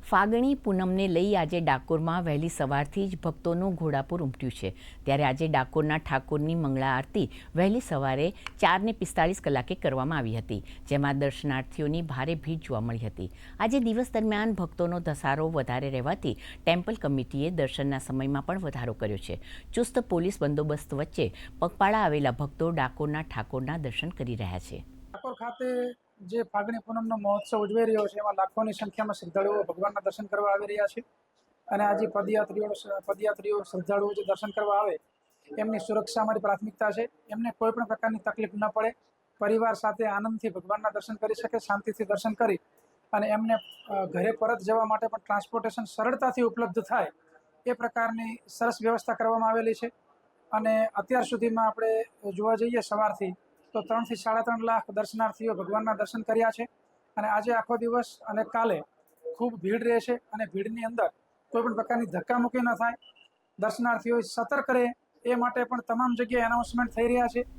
ફાગણી પૂનમને લઈ આજે ડાકોરમાં વહેલી સવારથી જ ભક્તોનું ઘોડાપૂર ઉમટ્યું છે। ત્યારે આજે ડાકોરના ઠાકોરની મંગળા આરતી વહેલી સવારે 4:45 કલાકે કરવામાં આવી હતી, જેમાં દર્શનાર્થીઓની ભારે ભીડ જોવા મળી હતી। આજે દિવસ દરમિયાન ભક્તોનો ધસારો વધારે રહેવાથી ટેમ્પલ કમિટીએ દર્શનના સમયમાં પણ વધારો કર્યો છે। ચુસ્ત પોલીસ બંદોબસ્ત વચ્ચે પગપાળા આવેલા ભક્તો ડાકોરના ઠાકોરના દર્શન કરી રહ્યા છે। ડાકોર ખાતે જે ફાગણી પૂનમનો મહોત્સવ ઉજવાઈ રહ્યો છે, એમાં લાખોની સંખ્યામાં શ્રદ્ધાળુઓ ભગવાનના દર્શન કરવા આવી રહ્યા છે। અને આજે પદયાત્રીઓ શ્રદ્ધાળુઓ જે દર્શન કરવા આવે એમની સુરક્ષા અમારી પ્રાથમિકતા છે। એમને કોઈ પણ પ્રકારની તકલીફ ન પડે, પરિવાર સાથે આનંદથી ભગવાનના દર્શન કરી શકે, શાંતિથી દર્શન કરી અને એમને ઘરે પરત જવા માટે પણ ટ્રાન્સપોર્ટેશન સરળતાથી ઉપલબ્ધ થાય એ પ્રકારની સરસ વ્યવસ્થા કરવામાં આવેલી છે। અને અત્યાર સુધીમાં આપણે જોવા જઈએ સવારથી તો 3 થી 3.5 લાખ દર્શનાર્થીઓ ભગવાનના દર્શન કર્યા છે। અને આજે આખો દિવસ અને કાલે ખૂબ ભીડ રહેશે અને ભીડની અંદર કોઈ પણ પ્રકારની ધક્કામુક્કી ન થાય, દર્શનાર્થીઓ સતર્ક રહે એ માટે પણ તમામ જગ્યાએ એનાઉન્સમેન્ટ થઈ રહ્યા છે।